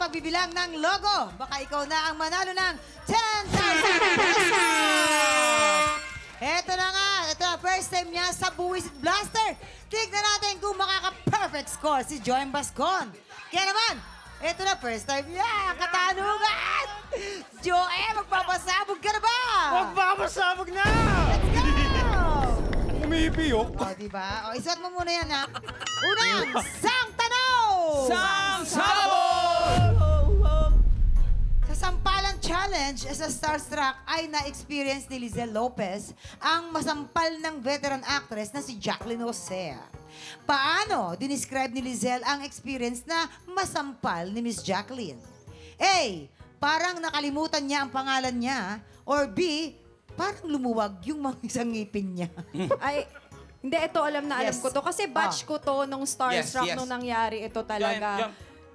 magbibilang ng logo. Baka ikaw na ang manalo ng 10,000 pesos! Eto na nga, ito na, first time niya sa Buwisit Blaster. Tignan natin kung makaka-perfect score si Joy Bascon. Kaya naman, eto na, first time niya, katanungan! Joy, magpapasabog ka na ba? Magpapasabog na! Let's go! Umipiyok. O, diba? O, isuot mo muna yan, ha? Unang, sang tanong! Sang sabog! Sa Sampalan Challenge sa Starstruck ay na-experience ni Lizelle Lopez ang masampal ng veteran actress na si Jacqueline Jose. Paano dinescribe ni Lizelle ang experience na masampal ni Miss Jacqueline? A. Parang nakalimutan niya ang pangalan niya. Or B. Parang lumuwag yung mga isang ngipin niya. Ay, hindi, ito alam na alam Yes. ko to. Kasi batch ko to nung Starstruck Yes, yes. nung nangyari ito talaga.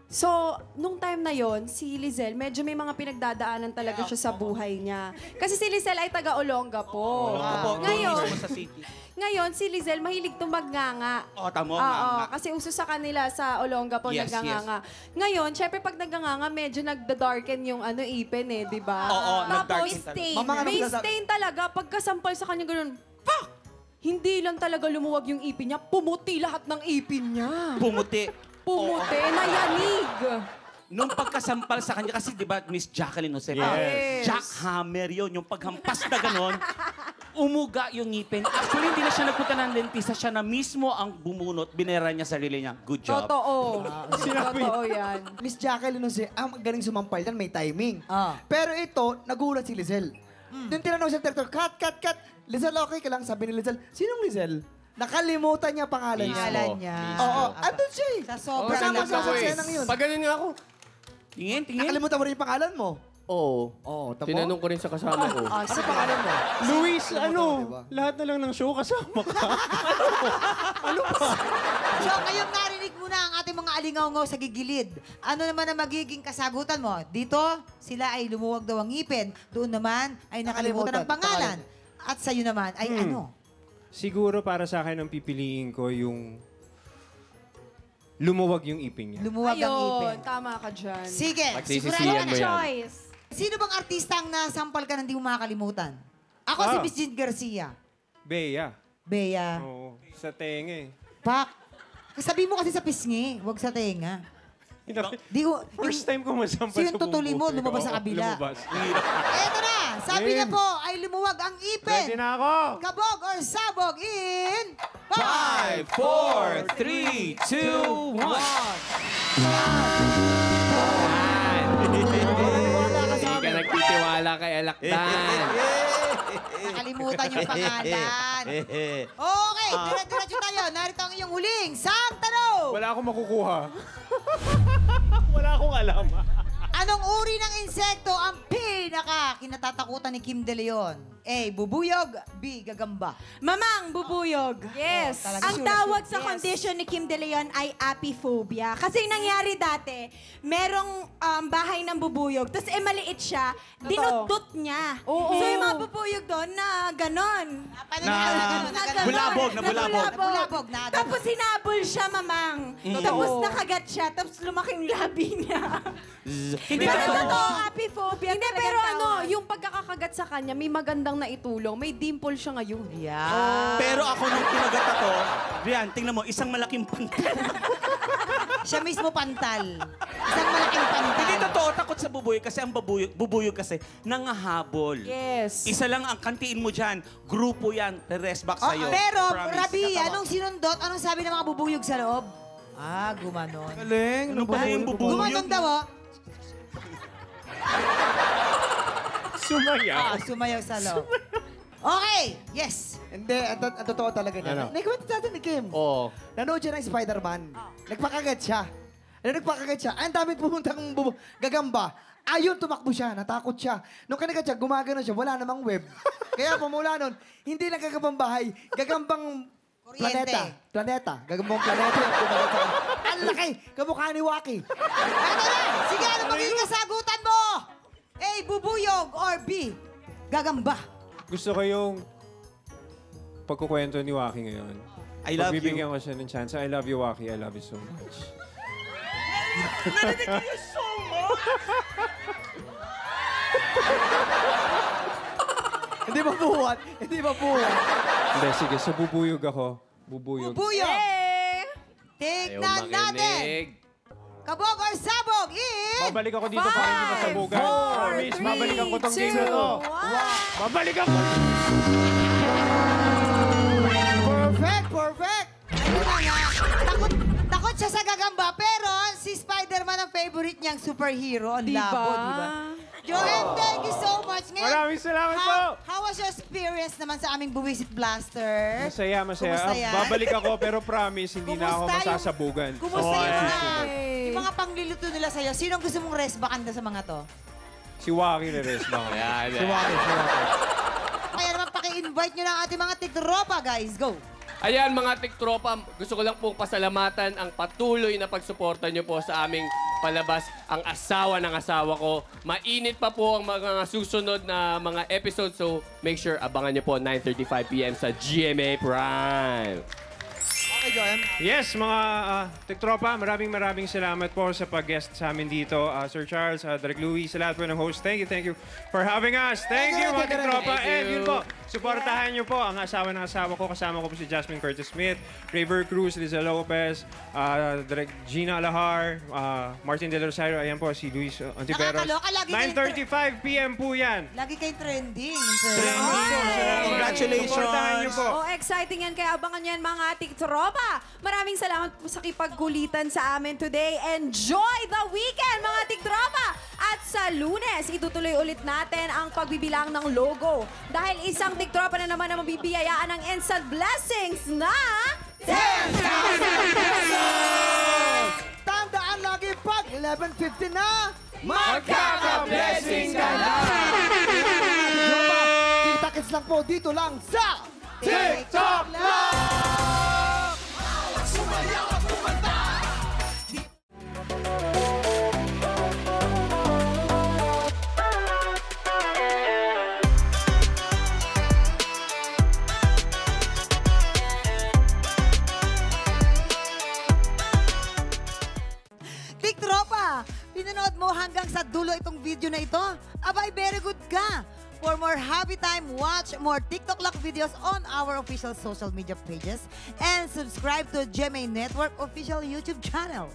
So, nung time na yon si Lizelle, medyo may mga pinagdadaanan talaga siya sa buhay niya. Kasi si Lizelle ay taga-Olonga po. Ngayon, sa city. ngayon, si Lizelle mahilig tumagnganga. Oh, tamo, Oo, nganga. kasi uso sa kanila sa Olonga po, Yes, nagnganga. Ngayon, syempre pag nagnganga, medyo nagda-darken yung ipin di ba? Oo, Tapos, nag-darken stain. talaga. May stain talaga. Pagkasampal sa kanya, ganun, pak! Hindi lang talaga lumuwag yung ipin niya, pumuti lahat ng ipin niya. Pumuti. Pumuti, nayanig. Nung pagkasampal sa kanya, kasi di ba Miss Jacqueline Jose? Yes. Jackhammer yun. Yung paghampas na ganon, umuga yung ngipin. Actually, hindi na siya nagpunta ng dentista. Siya na mismo ang bumunot. Binera niya sarili niya. Good job. Totoo. Totoo yan. Miss Jacqueline Jose, ang galing sumampal yan, may timing. Ah. Pero ito, nagulat si Lizelle. Nung tinanong siya, director, cut. Lizelle, okay ka lang? Sabi ni Lizelle, sinong Lizelle? Nakalimutan niya pangalan niya. Pangalan niya. Oo, andun siya eh. Sa sobrang Kasama lakas. siya sa ksenang yun. Pag ganun nga ako, Tingin. Nakalimutan mo rin yung pangalan mo. oo. Oo, tamo. Tinanong ko rin sa kasama ko. Ano pangalan mo? Luis, diba? lahat na lang ng show kasama ka. So, ngayong narinig mo na ang ating mga alingaw-ngaw sa gigilid. Ano naman ang magiging kasagutan mo? Dito, sila ay lumuwag daw ang ngipin. Doon naman ay nakalimutan ang pangalan. At sa'yo naman ay ano? Siguro para sa akin ang pipiliin ko yung lumuwag yung ipin niya. Lumuwag ang ngipin. Ayun, tama ka dyan. Sige, Pagsisisihan sigurado ka mo na. yan. Choice. Sino bang artista ang nasampal ka na hindi mo makakalimutan? Ako si Miss Jean Garcia. Bea. Bea. Oo. Sa tenga eh. Pak. Sabi mo kasi sa pisngi, wag sa tenga. Di ko, First time ko masampal So yung sa buong tutuli mo, buhay. lumabas sa Oo, kabila. Lumabas. Eto na, sabi niya po ay lumuwag ang ipin. Ready na ako. Kabog or sabog in 5, 4, 3, 2, 1. Hindi ka nagtitiwala kay Alakdan. Nakalimutan yung pangalan. Okay, dire-diretso tayo. Narito ang iyong huling sang tanong. Wala akong makukuha. Wala akong alam. Anong uri ng insekto ang kinatatakutan ni Kim De Leon? A. Bubuyog. B. Gagamba. Mamang bubuyog. Yes. talaga. Ang Sure, tawag sure. sa Yes. condition ni Kim De Leon ay apiphobia. Kasi nangyari dati, merong bahay ng bubuyog, tapos maliit siya, dinudot niya. Oo. So yung mga bubuyog doon na ganon. Na bulabog, na bulabog. Nabulabog na. Tapos hinabol siya, mamang. Tapos nakagat siya, tapos lumaking labi niya. Hindi Pero totoo. totoo, apiphobia. Hindi, talagang pero tawag. yung pagkakakagat sa kanya, may magandang naitulong. May dimple siya ngayon. Yeah. Pero ako nung kinagat ako, Rian, tingnan mo, isang malaking pantal. Siya mismo pantal. Isang malaking pantal. Hindi totoo, takot sa bubuyog kasi ang bubuyog kasi nangahabol. Yes. Isa lang ang kantiin mo dyan, grupo yan, rest back sa'yo. Pero, Promise. Rabi, anong sinundot? Anong sabi ng mga bubuyog sa loob? Gumanon. Galing. Ano ba yung bubuyog? Gumanon daw, oh. Sumaya. Sumayaw sa loob. Okay, yes. Hindi, ang totoo talaga niya. Ano? Nagkwento natin ni Kim. Oo. Nanood siya ng Spider-Man. Nagpakagat siya. Nagpakagat siya. Ang daming pumuntang gagamba. Ayun, tumakbo siya. Natakot siya. Nung kanagat siya, gumagano siya. Wala namang web. Kaya pumula nun, hindi lang gagambang bahay, gagambang Kuryente. Planeta. Gagambang planeta yung kumagat sa kanya. Ang laki! Kamukha ni Waki. Ano na? Sige, ano magiging kasagutan mo? A, bubuyog or B, gagamba. Gusto ko yung pagkukwento ni Waki ngayon. I love you. Pagbibigyan ko siya ng chance. I love you, Waki. I love you so much. Narinig ko yun so much! Hindi ba buhat? Hindi ba buhat? Hindi, sige. So, bubuyog ako. Bubuyog. Bubuyo. Eh! Tignan natin. Kabog or sabog in... Babalik ako dito para hindi masabugan. Promise, babalikan ko tong game na to. Babalikan ko! Perfect, perfect! Ayun na nga. Takot siya sa gagamba, pero si Spider-Man ang favorite niyang superhero. Ang labo, di ba? Joel, thank you so much. Ngayon, Maraming salamat po! How was your experience naman sa aming Buwisit Blaster? Masaya, masaya. Kumusta yan? Babalik ako pero promise, hindi na ako Kumusta yung- masasabugan. Kumusta yung mga pangluluto nila sa'yo? Sino ang gusto mong resbakan sa mga to? Si Waki Reres ba? Yan. Kaya naman paki-invite nyo ng ating mga tiktropa, guys. Go! Ayan mga tiktropa, gusto ko lang pong pasalamatan ang patuloy na pagsuporta nyo po sa aming palabas, ang asawa ng asawa ko. Mainit pa po ang mga susunod na mga episodes, so make sure abangan nyo po 9:35 PM sa GMA Prime. Okay, Joem. Yes, mga tiktropa, maraming salamat po sa pag-guest sa amin dito. Sir Charles, Derek Louie, sa lahat po ng host. Thank you for having us. Thank you, mga tiktropa. Thank you. And yun po, suportahan nyo po ang asawa ng asawa ko. Kasama ko po si Jasmine Curtis Smith, River Cruz, Liza Lopez, Derek Gina Alahar, Martin De Rosario, ayan po, si Luis Ontiveros. Nakakaloka, lagi kayong 9:35 PM po yan. Lagi kayong trending. Trending po. Salamat. Congratulations. Suportahan nyo po. Oh, exciting yan. Kaya abangan nyo yan, mga tiktropa. Maraming salamat po sa kipagkulitan sa amin today. Enjoy the weekend, mga tiktropa! At sa Lunes, itutuloy ulit natin ang pagbibilang ng logo. Dahil isang tiktropa na naman ang mabibiyayaan ng instant blessings na... 10,000 pesos! Tandaan lagi pag 11:50 na, Magkaka-blessings ka na! Kita-kits lang po dito lang sa TikTok Live! Tiktropa, pinanood mo hanggang sa dulo itong video na ito? Abay, very good ka! For more happy time, watch more TikTok Lock videos on our official social media pages and subscribe to GMA Network official YouTube channel.